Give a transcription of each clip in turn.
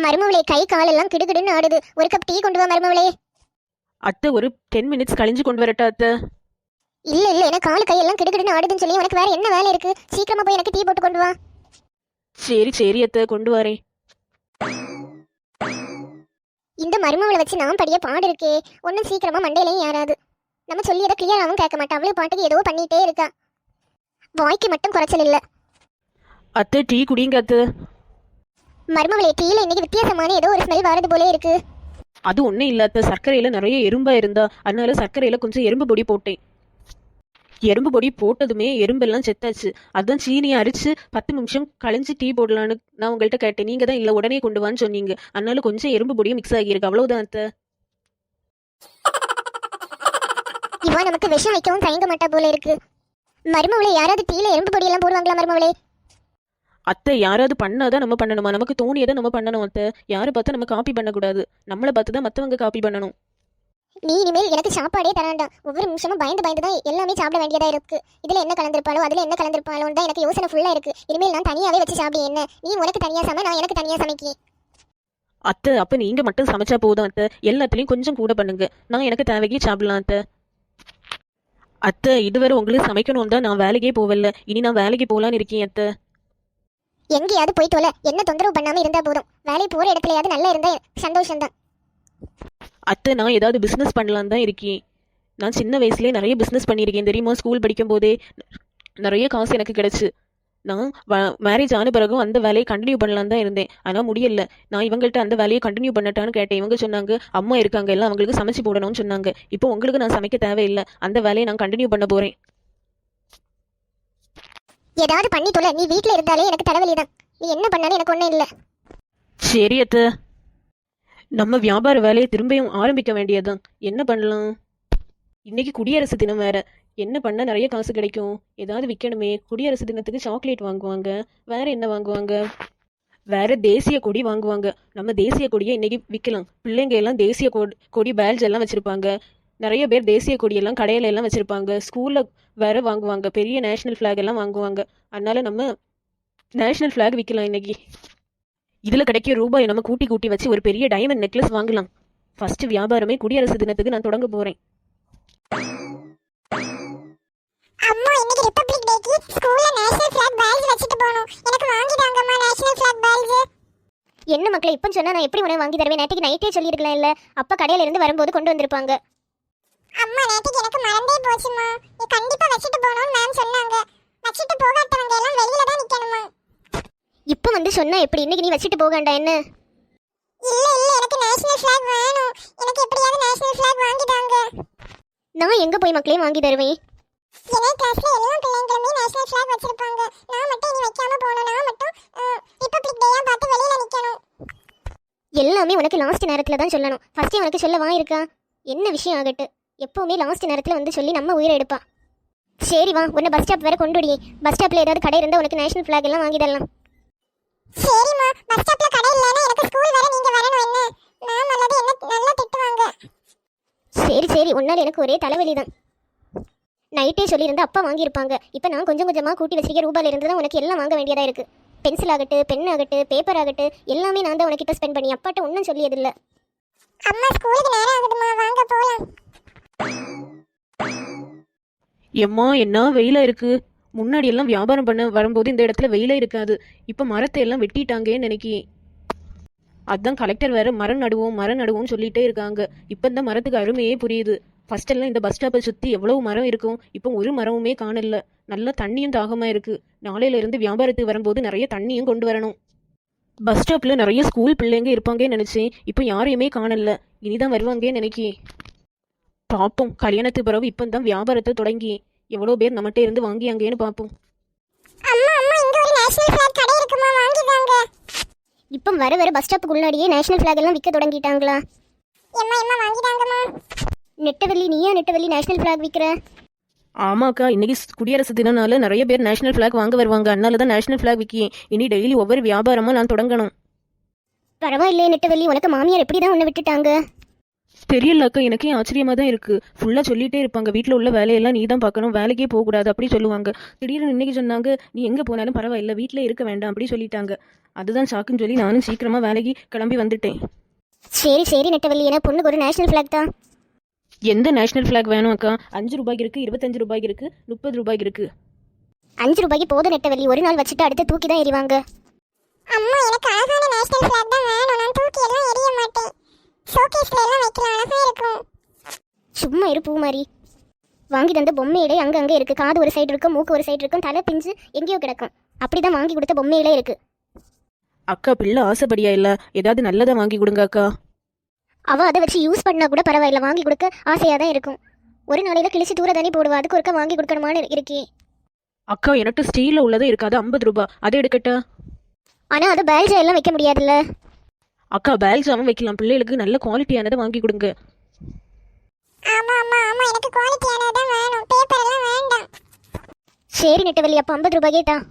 மருமவளே, கை கால் எல்லாம் கிடுகிடுன்னு ஆடுது. ஒரு கப் டீ கொண்டு வா மருமவளே. அத்தை ஒரு 10 மினிட்ஸ் கழிஞ்சு கொண்டு வரட்டா அத்தை? இல்ல இல்ல, எனக்கு கால் கையெல்லாம் கிடுகிடுன்னு ஆடுதுன்னு சொல்லி உனக்கு வேற என்ன வேலை இருக்கு? சீக்கிரமா போய் எனக்கு டீ போட்டு கொண்டு வா. சரி சரி அத்தை, கொண்டு வரேன். இந்த மருமவளை வச்சு நான் படிய பாடு இருக்கே. ஒன்னும் சீக்கிரமா மண்டையிலையும் ஏறாது. நம்ம சொல்லியதை கிளியராகவும் கேட்க மாட்டா. அவளே பாட்டுக்கு ஏதோ பண்ணிட்டே இருக்கா. வாய்க்கு மட்டும் குறைச்சல் இல்ல. அத்தை டீ குடிங்க அத்தை. மருமவளே, டீல இன்னைக்கு வித்தியாசமான ஏதோ ஒரு ஸ்மெல் வரது போலே இருக்கு. அது ஒன்றும் இல்லை அத்தை, சர்க்கரையில் நிறைய எறும்பா இருந்தா அதனால சர்க்கரையில் கொஞ்சம் எறும்பு பொடி போட்டேன். எறும்பு பொடி போட்டதுமே எறும்பெல்லாம் செத்தாச்சு. அதான் சீனியை அரிச்சு 10 நிமிஷம் கழிஞ்சு டீ போடலான்னு நான் உங்கள்கிட்ட கேட்டேன். நீங்கள் தான் இல்லை உடனே கொண்டு வான்னு சொன்னீங்க. அதனால கொஞ்சம் எறும்பு பொடியும் மிக்ஸ் ஆகியிருக்கு, அவ்வளவுதான் அத்தை. இவா நமக்கு விஷம் வைக்கவும் தயங்க மாட்டா போல இருக்கு. மருமவளே, யாராவது டீல எறும்பு பொடி எல்லாம் போடுவாங்களா மருமவளே? அத்தை யாராவது பண்ணாதான் நம்ம பண்ணணுமா? நமக்கு தோணியதை நம்ம பண்ணணும் அத்தை. யாரை பார்த்து நம்ம காப்பி பண்ணக்கூடாது. நம்மளை பார்த்து தான் மற்றவங்க காப்பி பண்ணணும். நீ இனிமேல் எனக்கு சாப்பாடே தராண்டா. ஒவ்வொரு நிமிஷமும் பயந்து பயந்து தான் எல்லாமே சாப்பிட வேண்டியதா இருக்கு. இதுல என்ன கலந்திருப்பாளோ அதுல என்ன கலந்திருப்பாளோ தான் எனக்கு யோசனை ஃபுல்லா இருக்கு. இனிமேல் நான் தனியாவே வச்சு சாப்பிடு. என்ன நீ உனக்கு தனியா சமை, நான் எனக்கு தனியா சமைக்கி. அத்தை அப்ப நீங்க மட்டும் சமைச்சா போதும் அத்தை. எல்லாத்துலயும் கொஞ்சம் கூட பண்ணுங்க, நான் எனக்கு தேவைக்கு சாப்பிடலாம் அத்தை. அத்தை இதுவரை உங்களுக்கு சமைக்கணும் தான் நான் வேலைக்கே போவல. இனி நான் வேலைக்கு போகலான்னு இருக்கேன் அத்தை. எங்கேயாவது போய் தொலை, என்ன தொந்தரவு பண்ணாம இருந்தா போதும். வேலை போற இடத்துலயாவது நல்லா இருந்தா சந்தோஷம் தான். அத்தை நான் ஏதாவது பிஸ்னஸ் பண்ணலான்னு தான் இருக்கேன். நான் சின்ன வயசுலேயே நிறைய பிஸ்னஸ் பண்ணியிருக்கேன் தெரியுமா? ஸ்கூல் படிக்கும் போதே நிறைய காசு எனக்கு கிடைச்சு. நான் மேரேஜ் ஆன பிறகும் அந்த வேலையை கண்டினியூ பண்ணலான்னு தான் இருந்தேன். ஆனால் முடியல. நான் இவங்கள்ட்ட அந்த வேலையை கண்டினியூ பண்ணட்டான்னு கேட்டேன். இவங்க சொன்னாங்க அம்மா இருக்காங்க, எல்லாம் அவங்களுக்கு சமைச்சு போடணும்னு சொன்னாங்க. இப்போ உங்களுக்கு நான் சமைக்க தேவையில்லை, அந்த வேலையை நான் கண்டினியூ பண்ண போறேன். ஏதாவது பண்ணி தொலை, நீ வீட்டுல இருந்தாலே எனக்கு தலைவலிதான். நீ என்ன பண்ணாலும் எனக்கு ஒண்ணும் இல்ல. சரி அத்தை, நம்ம வியாபார வேலையை திரும்பியும் ஆரம்பிக்க வேண்டியதுதான். என்ன பண்ணலாம்? இன்னைக்கு குடியரசு தினம் வேற. என்ன பண்ண நிறைய காசு கிடைக்கும்? ஏதாவது விற்கணுமே. குடியரசு தினத்துக்கு சாக்லேட் வாங்குவாங்க, வேற என்ன வாங்குவாங்க? வேற தேசிய கொடி வாங்குவாங்க. நம்ம தேசிய கொடியை இன்னைக்கு விற்கலாம். பிள்ளைங்க எல்லாம் தேசிய கொடி பேட்ஜ் எல்லாம் வச்சிருப்பாங்க. நிறைய பேர் தேசிய கொடியெல்லாம் கடையில எல்லாம் வச்சிருப்பாங்க. ஸ்கூல்ல வேற வாங்குவாங்க, பெரிய நேஷனல் ஃபிளாக் எல்லாம் வாங்குவாங்க. அதனால நம்ம நேஷனல் ஃபிளாக் விற்கலாம் இன்னைக்கு. இதுல கிடைக்கிற ரூபாயை நம்ம கூட்டி கூட்டி வச்சு ஒரு பெரிய டைமண்ட் நெக்லஸ் வாங்கலாம். ஃபர்ஸ்ட் வியாபாரமே குடியரசு தினத்துக்கு நான் தொடங்க போறேன். அம்மா, இன்னைக்கு ரிபப்ளிக் டேக்கு ஸ்கூல்ல நேஷனல் ஃபிளாக் பேட்ஜ் வச்சிட்டு போணும். எனக்கு வாங்கி தாங்கம்மா நேஷனல் ஃபிளாக் பேட்ஜ். என்ன மக்களே, இப்ப சொன்னா நான் எப்படி உனக்கு வாங்கி தருவேன்? நேற்றுக்கு நைட்டே சொல்லியிருக்கலாம் இல்ல? அப்பா கடையில இருந்து வரும்போது கொண்டு வந்திருப்பாங்க. அம்மா, நேற்றுக்கு எனக்கு மறந்தே போச்சுமா. நீ கண்டிப்பா வச்சிட்டு போகணும்னு மேம் சொன்னாங்க. வச்சிட்டு போகாதவங்க எல்லாம் வெளியில தான் நிக்கணுமா? இப்போ வந்து சொன்னா எப்படி? இன்னைக்கு நீ வச்சிட்டு போகண்டா என்ன? இல்ல இல்ல, எனக்கு நேஷனல் ஃபிளாக் வேணும். எனக்கு எப்படியாவது நேஷனல் ஃபிளாக் வாங்கி தாங்க. நான் எங்க போய் மக்களே வாங்கி தருவேன்? என்னை கிளாஸ்ல எல்லா பிள்ளைங்களுமே நேஷனல் ஃபிளாக் வச்சிருப்பாங்க. நான் மட்டும் இனி வைக்காம போறேன். நான் மட்டும் ரிபப்ளிக் டேயா பார்த்து வெளியில நிக்கணும். எல்லாமே உனக்கு லாஸ்ட் நேரத்துல தான் சொல்லணும். ஃபர்ஸ்ட் உனக்கு சொல்ல வாயிருக்கா? என்ன விஷயம் ஆகட்டு, எப்பவுமே லாஸ்ட் நேரத்துல வந்து சொல்லி நம்ம உயிரை எடுப்பா. சரி வா, உன்னை பஸ் ஸ்டாப் வேற கொண்டு விடி. பஸ் ஸ்டாப்ல ஏதாவது கடை இருந்தா உனக்கு நேஷனல் ஃபிளாக் எல்லாம் வாங்கி தரலாம். சரிம்மா, பஸ் ஸ்டாப்ல கடை இல்லனா எனக்கு ஸ்கூல் வர நீங்க வரணும். என்ன மேம் அல்லது என்ன நல்லா திட்டுவாங்க. சரி சரி, உன்னால எனக்கு ஒரே தலைவலி தான். நைட்டே சொல்லியிருந்தா அப்பா வாங்கியிருப்பாங்க. இப்போ நான் கொஞ்சம் கொஞ்சமாக கூட்டி வச்சிருக்க ரூபாயில இருந்து தான் உனக்கு எல்லாம் வாங்க வேண்டியதா இருக்கு. பென்சில் ஆகட்டு, பென் ஆகட்டு, பேப்பர் ஆகட்டு, எல்லாமே நான் தான் உனக்கு இப்போ ஸ்பெண்ட் பண்ணி அப்பாட்ட ஒன்றும் சொல்லியதில்லை. அம்மா, ஸ்கூலுக்கு நேரம் ஆகுதுமா, வாங்க போகலாம். எம்மா என்ன வெயிலா இருக்கு. முன்னாடி எல்லாம் வியாபாரம் பண்ண வரும்போது இந்த இடத்துல வெயிலே இருக்காது. இப்ப மரத்தை எல்லாம் வெட்டிட்டாங்கன்னு நினைக்கி. அதான் கலெக்டர் வேற மரம் நடுவோம் சொல்லிட்டே இருக்காங்க. இப்ப இந்த மரத்துக்கு அருமையே புரியுது. ஃபர்ஸ்ட் எல்லாம் இந்த பஸ் ஸ்டாப்பை சுத்தி எவ்வளவு மரம் இருக்கும், இப்போ ஒரு மரமுமே காணல. நல்ல தண்ணியும் தாகமா இருக்கு. நாளையில இருந்து வியாபாரத்துக்கு வரும்போது நிறைய தண்ணியும் கொண்டு வரணும். பஸ் ஸ்டாப்ல நிறைய ஸ்கூல் பிள்ளைங்க இருப்பாங்கன்னு நினைச்சேன். இப்போ யாரையுமே காணல. இனிதான் வருவாங்கன்னு நினைக்கி. பார்ப்போம், கல்யாணத்துக்கு பிறகு இப்பதான் வியாபாரத்தை தொடங்கி எவ்வளோ பேர் நம்மகிட்ட இருந்து வாங்கியாங்கன்னு பார்ப்போம். அம்மா அம்மா, இங்க ஒரு நேஷனல் ஃபிளாக் கடை இருக்குமா, வாங்கி தாங்க. இப்போ வர வர பஸ் ஸ்டாப்புக்கு முன்னாடியே நேஷனல் ஃபிளாக் எல்லாம் விற்க தொடங்கிட்டாங்களா? அம்மா அம்மா, வாங்கி தாங்கம்மா. நெட்டவள்ளி, நீயா நெட்டவள்ளி நேஷனல் ஃபிளாக் விற்கிற? ஆமாக்கா, இன்னைக்கு குடியரசு தினனால நிறைய பேர் நேஷனல் ஃபிளாக் வாங்க வருவாங்க. அதனால தான் நேஷனல் ஃபிளாக் விற்கி. இனி டெய்லி ஒவ்வொரு வியாபாரமா நான் தொடங்கணும். பரவாயில்லையே நெட்டவள்ளி, உனக்கு மாமியார் எப்படி தான் உன்னை விட்டுட்டாங்க? தெரியலக்கா, எனக்கே ஆச்சரியமா தான் இருக்கு. ஃபுல்லா சொல்லிட்டே இருப்பாங்க, வீட்டில் உள்ள வேலையெல்லாம் நீ தான் பார்க்கணும், வேலைக்கே போகக்கூடாது அப்படி சொல்லுவாங்க. திடீர்னு இன்னைக்கு சொன்னாங்க நீ எங்க போனாலும் பரவாயில்ல, வீட்டிலே இருக்க வேண்டாம் அப்படி சொல்லிட்டாங்க. அதுதான் சாக்குன்னு சொல்லி நானும் சீக்கிரமாக வேலைக்கு கிளம்பி வந்துட்டேன். சரி சரி நெட்டவள்ளி, ஏன்னா பொண்ணுக்கு ஒரு நேஷனல் ஃப்ளாக் தான். எந்த நேஷனல் ஃப்ளாக் வேணும் அக்கா? 5 ரூபாய்க்கு இருக்குது, 25 ரூபாய்க்கு இருக்குது, 30 ரூபாய்க்கு இருக்குது. 5 ரூபாய்க்கு போதும் நெட்டவள்ளி, ஒரு நாள் வச்சுட்டு அடுத்து தூக்கி தான் எறிவாங்க. அம்மா எனக்கு அழகான நேஷனல் ஃப்ளாக் தான் வேணும், நான் தூக்கி எல்லாம் எறிய மாட்டேன். ஷோகேஸ்ல எல்லாம் வைக்கலாம், அழகா இருக்கும். சும்மா இரு பூமாரி. வாங்கி தந்த பொம்மையிலே அங்கங்கே இருக்கு. காது ஒரு சைடு இருக்கும், மூக்கு ஒரு சைடு இருக்கும், தலை பிஞ்சு எங்கேயோ கிடக்கும். அப்படிதான் வாங்கி கொடுத்த பொம்மையிலே இருக்கு. அக்கா பிள்ளை ஆசைப்படியா இல்லை, ஏதாவது நல்லதாக வாங்கி கொடுங்க அக்கா. அவ அதை வச்சு யூஸ் பண்ணா கூட பரவாயில்ல, வாங்கி கொடுக்க ஆசையாக தான் இருக்கும். ஒரு நாளையில கிழிச்சு தூர தானே போடுவா, அதுக்கு ஒருக்கா வாங்கி கொடுக்கணுமான்னு இருக்கே. அக்கா எனக்கு ஸ்டீலில் உள்ளதே இருக்காது, 50 ரூபாய், அதை எடுக்கட்டா? ஆனால் அது பேல்ஜா எல்லாம் வைக்க முடியாதுல்ல. அக்கா பேல்ஸாவும் வைக்கலாம், பிள்ளைகளுக்கு நல்ல குவாலிட்டியானதை வாங்கி கொடுங்க. ஆமா ஆமா ஆமா, எனக்கு குவாலிட்டியானதா வேணும், பேப்பர் எல்லாம் வேண்டாம். சரி நெட்டவள்ளி, அப்ப 50 ரூபாயே தான்.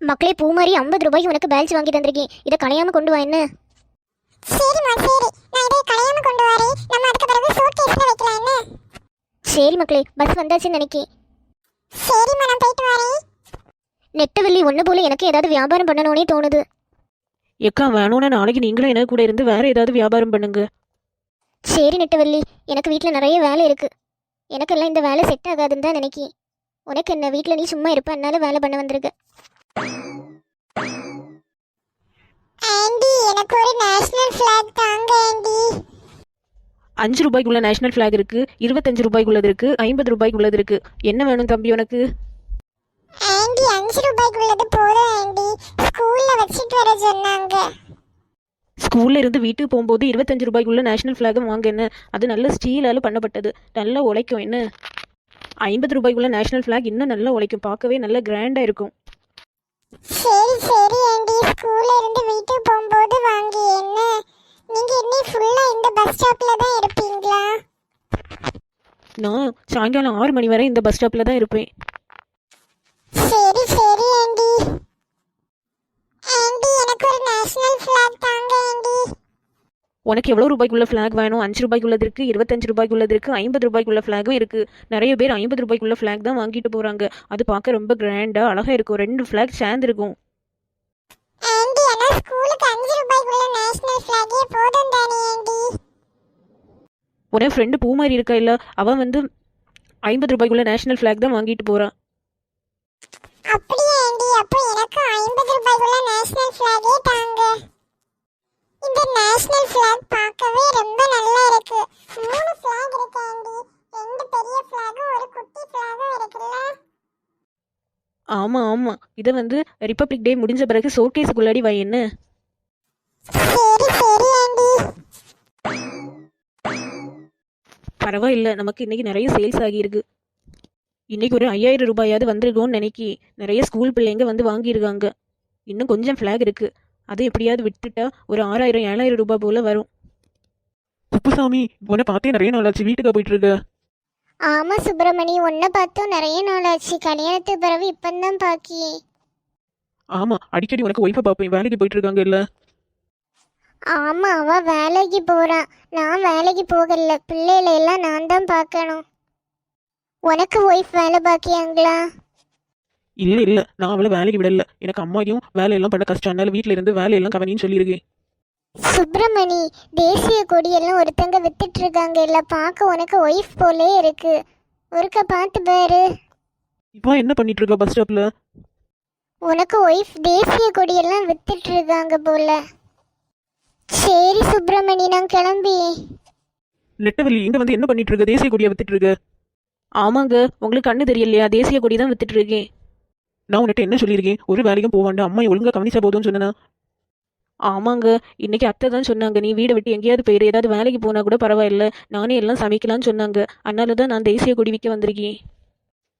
மக்களே பூமாரி 50 ரூபாய்க்கு உனக்கு பேல்ஸ் வாங்கி தந்திருக்கேன், இதை கலையாம கொண்டு வா என்ன. சரிம்மா சரி, நான் இதை கலையாம கொண்டு வரேன், நம்ம அதுக்கு பிறகு சூட்கேஸ்ல வைக்கலாம் என்ன. சரி மக்களே, பஸ் வந்தாச்சுன்னு நினைக்கேன். சரிம்மா நான் போயிட்டு வரேன். நெட்டவள்ளி ஒன்று போல எனக்கு ஏதாவது வியாபாரம் பண்ணணும்னே தோணுது. எக்கா வேணும்னா நாளைக்கு நீங்களும் எனக்கு கூட இருந்து வேற ஏதாவது வியாபாரம் பண்ணுங்க. சரி நெட்டவள்ளி, எனக்கு வீட்டில் நிறைய வேலை இருக்கு, எனக்கெல்லாம் இந்த வேலை செட் ஆகாதுன்னு தான் நினைக்கி. உனக்கு என்ன, வீட்டில் நீ சும்மா இருப்ப, அதனால வேலை பண்ண வந்திருக்கு. ஆண்டி எனக்கு ஒரு நேஷனல் ஃபிளாக் தாங்க ஆண்டி. 5 ரூபாய்க்குள்ள நேஷனல் ஃபிளாக் இருக்கு, 25 ரூபாய்க்குள்ளது இருக்கு, 50 ரூபாய்க்குள்ளது இருக்கு. என்ன வேணும் தம்பி உனக்கு? ஆண்டி 5 ரூபாய்க்குள்ளது போதும் ஆண்டி, ஸ்கூல்ல வச்சிட்டு வர சொன்னாங்க. ஸ்கூல்ல இருந்து வீட்டுக்கு போகும்போது 25 ரூபாய்க்குள்ள நேஷனல் ஃபிளாக் வாங்க என்ன, அது நல்ல ஸ்டீலால பண்ணப்பட்டது, நல்லா உழைக்கும் என்ன. 50 ரூபாய்க்குள்ள நேஷனல் ஃபிளாக் இன்னும் நல்லா உழைக்கும், பார்க்கவே நல்ல கிராண்டா இருக்கும். சரி சரி ஆண்டி, ஸ்கூல்ல இருந்து வீட்டுக்கு போகும்போது வாங்கி என்ன. நீங்க இன்னி ஃபுல்லா இந்த பஸ் ஸ்டாப்ல தான் இருப்பீங்களா? நான் சாயங்காலம் 6 மணி வரை இந்த பஸ் ஸ்டாப்ல தான் இருப்பேன். சரி சரி ஆண்டி. ஆண்டி எனக்கு ஒரு நேஷனல் ஃபிளாக் தாங்க ஆண்டி. உனக்கு எவ்வளோ ரூபாய்க்குள்ள ஃபிளாக் வேணும்? 5 ரூபாய்க்குள்ளது இருக்கு, 25 ரூபாய்க்குள்ளது இருக்கு, 50 ரூபாய்க்குள்ள ஃபிளாகும் இருக்கு. நிறைய பேர் 50 ரூபாய்க்குள்ள ஃபிளாக் தான் வாங்கிட்டு போறாங்க, அது பார்க்க ரொம்ப கிராண்டா அழகா இருக்கும். 2 ஃபிளாக் சேர்ந்து இருக்கும். ஆண்டி انا ஸ்கூலுக்கு 5 ரூபாய்க்குள்ள நேஷனல் ஃபிளாகே போதும் தானே ஆண்டி? உன ஃப்ரெண்டு பூமாரி இருக்கா இல்ல, அவன் வந்து 50 ரூபாய்க்குள்ள நேஷனல் ஃபிளாக் தான் வாங்கிட்டு போறான். அப்படியே ஆண்டி, அப்போ எனக்கு 50 ரூபாய்க்குள்ள நேஷனல் ஃபிளாகே தாங்க. இந்த நேஷனல் ஃபிளாக் பார்க்கவே ரொம்ப நல்லா இருக்கு. 3 ஃபிளாக் இருக்கு ஆண்டி, 2 பெரிய ஃபிளாகும் ஒரு குட்டி ஃபிளாகும் இருக்குல்ல. ஆமா ஆமா, இதை வந்து ரிப்பப்ளிக் டே முடிஞ்ச பிறகு ஷோகேஸுக்குள்ளாடி வை என்ன. சரி சரி ஆண்டி. பரவாயில்ல, நமக்கு இன்னைக்கு நிறைய சேல்ஸ் ஆகியிருக்கு. இன்னைக்கு ஒரு 5000 ரூபாயாவது வந்திருக்கோன்னு நினைக்கி. நிறைய ஸ்கூல் பிள்ளைங்க வந்து வாங்கியிருக்காங்க. இன்னும் கொஞ்சம் ஃபிளாக் இருக்கு, அது எப்படியாவது விட்டுட்டா ஒரு 6000 7000 ரூபாய் போல வரும். குப்புசாமி, உன்னை பார்த்தே நிறைய நாள் ஆச்சு, வீட்டுக்கா போயிட்டு இருக்க? ஆமா சுப்பிரமணி, உன்னை பார்த்தும் நிறைய நாள் ஆச்சு, கல்யாணத்துக்கு பிறகு இப்பந்தான் பாக்கி. ஆமா, அடிக்கடி உனக்கு ஒய்ஃபை பார்ப்பேன், வேலைக்கு போயிட்டு இருக்காங்க இல்ல? ஆமா, அவ வேலைக்கு போறான், நான் வேலைக்கு போகல, பிள்ளைகளை எல்லாம் நான் தான் பார்க்கணும். உனக்கு ஒய்ஃப் வேலை பாக்கியாங்களா? இல்ல இல்ல, நான் அவளை வேலைக்கு விடல. எனக்கு அம்மாவையும் வேலையெல்லாம் பண்ண கஷ்டம், அதனால வீட்டுல இருந்து வேலையெல்லாம் கவனின்னு சொல்லியிருக்கேன். சுப்பிரமணி, தேசிய கொடியெல்லாம் ஒருத்தங்க வித்துட்டு இருக்காங்க இல்ல, பார்க்க உனக்கு ஒய்ஃப் போலே இருக்கு, ஒருக்க பார்த்து பாரு. இப்போ என்ன பண்ணிட்டு இருக்க பஸ் ஸ்டாப்ல? உனக்கு ஒய்ஃப் தேசிய கொடியெல்லாம் வித்துட்டு இருக்காங்க போல. சரி சுப்பிரமணி, நான் கிளம்பி. நெட்டவெளி, இங்க வந்து என்ன பண்ணிட்டு இருக்க? தேசிய கொடியை வித்துட்டு இருக்க? ஆமாங்க, உங்களுக்கு கண்ணு தெரியலையா? தேசிய கொடி தான் வித்துட்டு இருக்கேன். நான் உன்கிட்ட என்ன சொல்லியிருக்கேன்? ஒரு வேலைக்கும் போவாண்டா, அம்மா ஒழுங்கா கவனிச்சா போதும்னு சொன்னா. ஆமாங்க, இன்னைக்கு அத்தை தான் சொன்னாங்க, நீ வீடை விட்டு எங்கேயாவது போயிரு, ஏதாவது வேலைக்கு போனா கூட பரவாயில்ல, நானே எல்லாம் சமைக்கலாம்னு சொன்னாங்க. அதனால தான் நான் தேசிய கொடி விற்க வந்திருக்கேன்.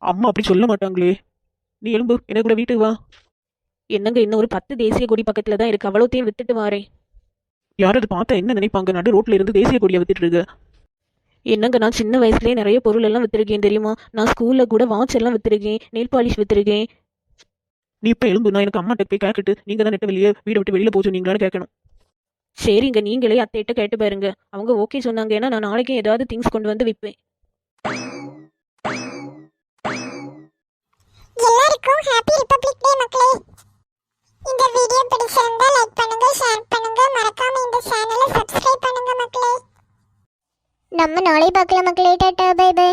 அம்மா அப்படி சொல்ல மாட்டாங்களே. நீ எலும்பு, என்ன கூட வீட்டுக்கு வா. என்னங்க, இன்னும் ஒரு 10 தேசிய கொடி பக்கத்துல தான் இருக்கு, அவ்வளோத்தையும் வித்துட்டு வாரேன். யாராவது பார்த்தா என்ன நினைப்பாங்க? நடு ரோட்ல இருந்து தேசிய கொடியை வித்துட்டு இருக்க. என்னங்க, நான் சின்ன வயசுலேயே நிறைய பொருள் எல்லாம் வித்துருக்கேன் தெரியுமா? நான் ஸ்கூல்ல கூட வாட்ச் எல்லாம் வித்துருக்கேன், நெயில் பாலிஷ் வித்துருக்கேன். நீ இப்ப எலும்பு, நான் எனக்கு அம்மாட்ட போய் கேட்டுட்டு நீங்க தான் நெட்டவெளியே வீடை விட்டு வெளியில போச்சு நீங்களான்னு கேட்கணும். சரிங்க, நீங்களே அத்தைகிட்ட கேட்டு பாருங்க, அவங்க ஓகே சொன்னாங்க. ஏன்னா நான் நாளைக்கும் ஏதாவது திங்ஸ் கொண்டு வந்து விற்பேன். எல்லாருக்கும் எல்லாருக்கும் ஹாப்பி ரிபப்ளிக் டே மக்களே. இந்த வீடியோ பிடிச்சிருந்தா லைக் பண்ணுங்க, ஷேர் பண்ணுங்க, மறக்காம இந்த சேனலை சப்ஸ்கிரைப் பண்ணுங்க மக்களே. நம்ம நாளை பார்க்கலாம் மக்களே. Tata bye by.